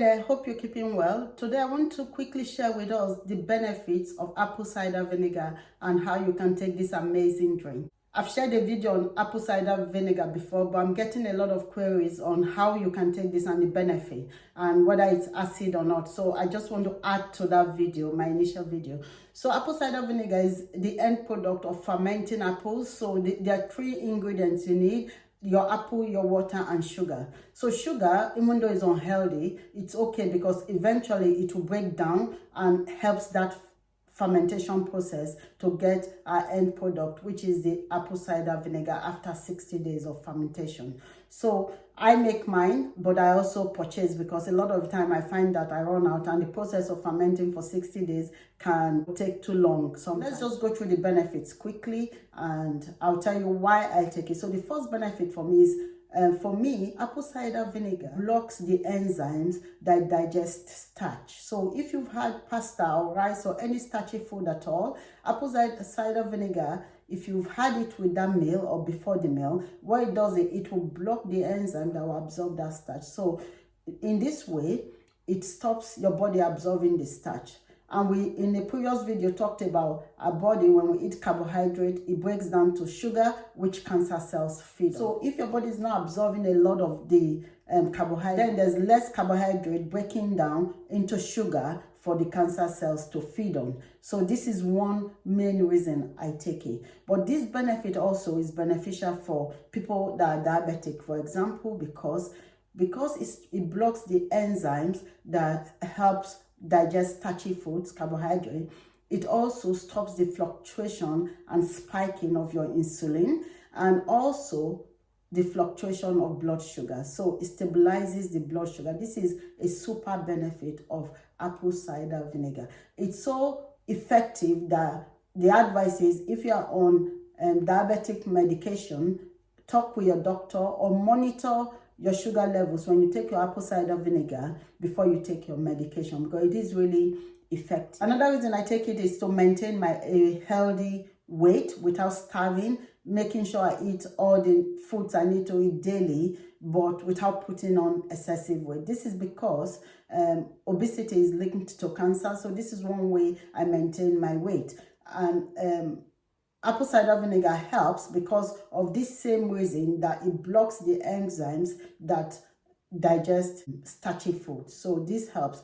there, hope you're keeping well. Today I want to quickly share with us the benefits of apple cider vinegar and how you can take this amazing drink. I've shared a video on apple cider vinegar before, but I'm getting a lot of queries on how you can take this and the benefit and whether it's acid or not. So I just want to add to that video, my initial video. So apple cider vinegar is the end product of fermenting apples. So there are three ingredients you need: your apple, your water, and sugar. So sugar, even though it's unhealthy, it's okay because eventually it will break down and helps that fermentation process to get our end product, which is the apple cider vinegar after 60 days of fermentation. So I make mine, but I also purchase because a lot of the time I find that I run out and the process of fermenting for 60 days can take too long. So let's just go through the benefits quickly and I'll tell you why I take it. So the first benefit for me is apple cider vinegar blocks the enzymes that digest starch. So if you've had pasta or rice or any starchy food at all, apple cider vinegar, if you've had it with that meal or before the meal, what it does is it will block the enzyme that will absorb that starch. So in this way, it stops your body absorbing the starch. And we, in the previous video, talked about our body, when we eat carbohydrate, it breaks down to sugar, which cancer cells feed on. So if your body is not absorbing a lot of the carbohydrate, then there's less carbohydrate breaking down into sugar for the cancer cells to feed on. So this is one main reason I take it. But this benefit also is beneficial for people that are diabetic, for example, because it blocks the enzymes that helps digest starchy foods, carbohydrate. It also stops the fluctuation and spiking of your insulin and also the fluctuation of blood sugar. So it stabilizes the blood sugar. This is a super benefit of apple cider vinegar. It's so effective that the advice is, if you are on diabetic medication, talk with your doctor or monitor your sugar levels when you take your apple cider vinegar before you take your medication, because it is really effective. Another reason I take it is to maintain a healthy weight without starving, making sure I eat all the foods I need to eat daily, but without putting on excessive weight. This is because obesity is linked to cancer, so this is one way I maintain my weight. And apple cider vinegar helps because of this same reason, that it blocks the enzymes that digest starchy foods. So this helps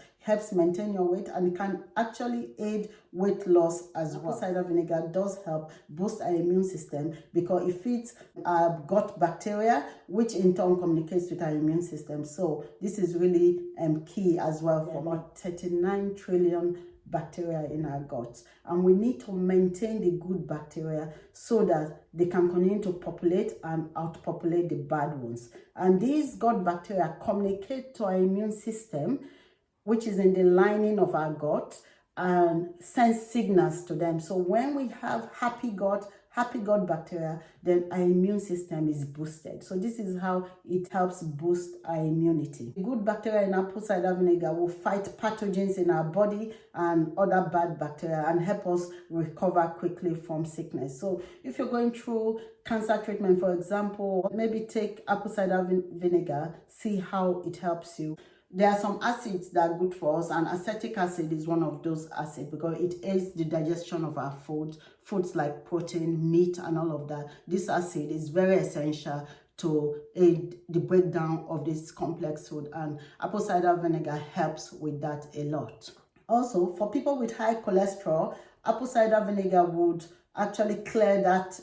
maintain your weight, and it can actually aid weight loss as well. Apple cider vinegar does help boost our immune system because it feeds our gut bacteria, which in turn communicates with our immune system. So this is really key as well for about 39 trillion bacteria in our guts, and we need to maintain the good bacteria so that they can continue to populate and outpopulate the bad ones. And these gut bacteria communicate to our immune system, which is in the lining of our gut, and send signals to them. So when we have happy gut bacteria, then our immune system is boosted. So this is how it helps boost our immunity. The good bacteria in apple cider vinegar will fight pathogens in our body and other bad bacteria and help us recover quickly from sickness. So if you're going through cancer treatment, for example, maybe take apple cider vinegar, see how it helps you. There are some acids that are good for us, and acetic acid is one of those acids because it aids the digestion of our foods like protein, meat, and all of that. This acid is very essential to aid the breakdown of this complex food, and apple cider vinegar helps with that a lot. Also, for people with high cholesterol, apple cider vinegar would actually clear that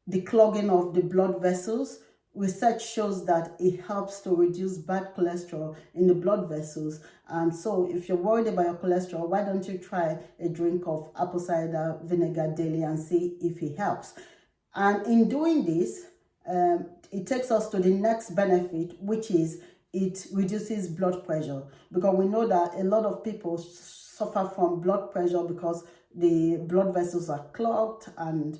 the clogging of the blood vessels. Research shows that it helps to reduce bad cholesterol in the blood vessels. And so if you're worried about your cholesterol, why don't you try a drink of apple cider vinegar daily and see if it helps. And in doing this, it takes us to the next benefit, which is it reduces blood pressure, because we know that a lot of people suffer from blood pressure because the blood vessels are clogged. And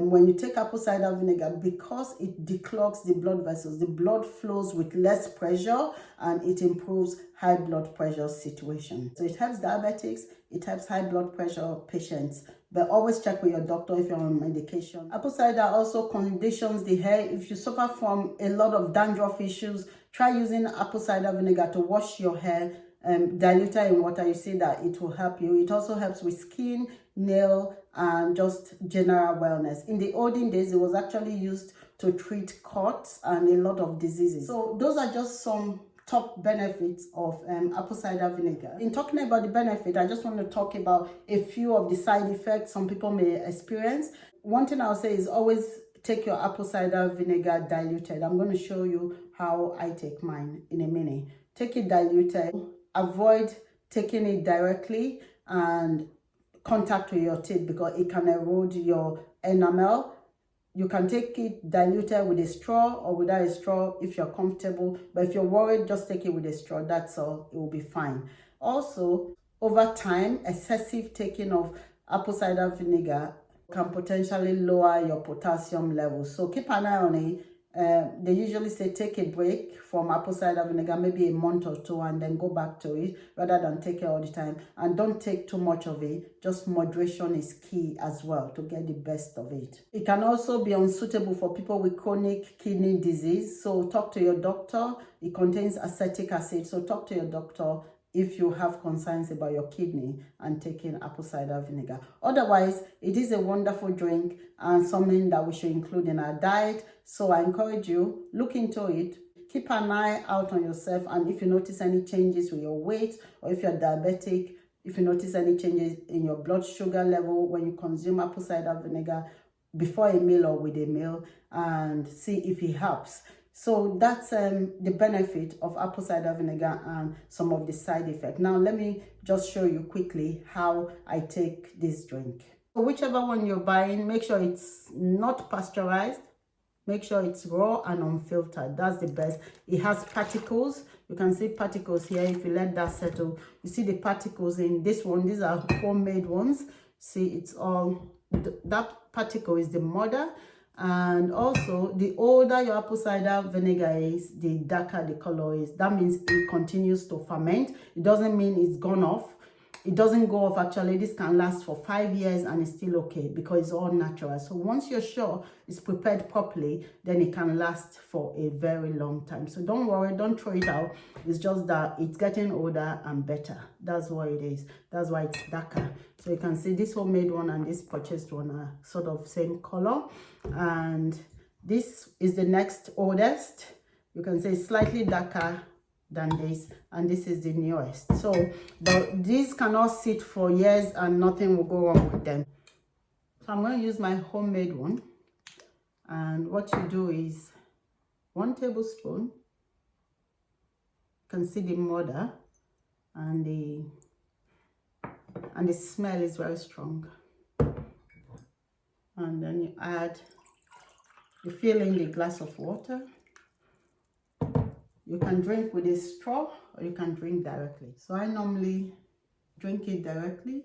when you take apple cider vinegar, because it declogs the blood vessels, the blood flows with less pressure and it improves high blood pressure situation. So it helps diabetics, it helps high blood pressure patients but always check with your doctor if you're on medication. Apple cider also conditions the hair. If you suffer from a lot of dandruff issues, try using apple cider vinegar to wash your hair, dilute it in water. You see that it will help you. It also helps with skin, nail, and just general wellness. In the olden days, it was actually used to treat cuts and a lot of diseases. So those are just some top benefits of apple cider vinegar. In talking about the benefit, I just want to talk about a few of the side effects some people may experience. One thing I'll say is always take your apple cider vinegar diluted. I'm going to show you how I take mine in a minute. Take it diluted. Avoid taking it directly and contact with your teeth because it can erode your enamel. You can take it diluted with a straw or without a straw if you're comfortable. But if you're worried, just take it with a straw. That's all. It will be fine. Also, over time, excessive taking of apple cider vinegar can potentially lower your potassium levels. So keep an eye on it. They usually say take a break from apple cider vinegar, maybe a month or two, and then go back to it rather than take it all the time. And don't take too much of it. Just moderation is key as well to get the best of it. It can also be unsuitable for people with chronic kidney disease. So talk to your doctor. It contains acetic acid. So talk to your doctor if you have concerns about your kidney and taking apple cider vinegar. Otherwise, it is a wonderful drink and something that we should include in our diet. So I encourage you, look into it. Keep an eye out on yourself, and if you notice any changes with your weight, or if you're diabetic, if you notice any changes in your blood sugar level when you consume apple cider vinegar before a meal or with a meal, and see if it helps. So that's the benefit of apple cider vinegar and some of the side effects. Now let me just show you quickly how I take this drink. So whichever one you're buying, make sure it's not pasteurized. Make sure it's raw and unfiltered. That's the best. It has particles. You can see particles here. If you let that settle, you see the particles in this one. These are homemade ones. See, it's all, that particle is the mother. And also, the older your apple cider vinegar is, the darker the color is. That means it continues to ferment. It doesn't mean it's gone off. It doesn't go off actually. This can last for 5 years and it's still okay because it's all natural. So once you're sure it's prepared properly, then it can last for a very long time. So don't worry, don't throw it out. It's just that it's getting older and better. That's what it is. That's why it's darker. So you can see this homemade one and this purchased one are sort of same color. And this is the next oldest. You can say slightly darker than this, and this is the newest. So but these cannot sit for years and nothing will go wrong with them. So I'm going to use my homemade one, and what you do is 1 tablespoon. You can see the mother, and the smell is very strong. And then you fill in the glass of water. You can drink with a straw or you can drink directly. So I normally drink it directly.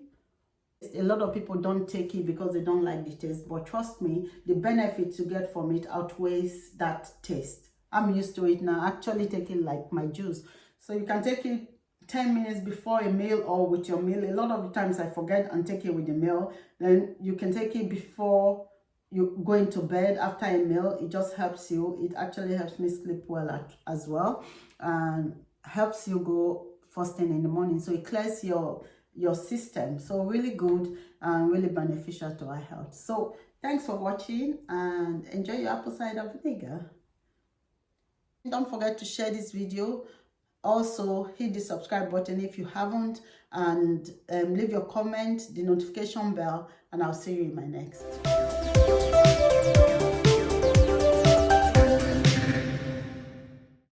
A lot of people don't take it because they don't like the taste, but trust me, the benefits you get from it outweighs that taste. I'm used to it now. I actually take it like my juice. So you can take it 10 minutes before a meal or with your meal. A lot of the times I forget and take it with the meal. Then you can take it before you go into bed after a meal. It just helps you. It actually helps me sleep well as well, and helps you go first thing in the morning. So it clears your system. So really good and really beneficial to our health. So thanks for watching and enjoy your apple cider vinegar. Don't forget to share this video. Also hit the subscribe button if you haven't, and leave your comment, the notification bell, and I'll see you in my next video.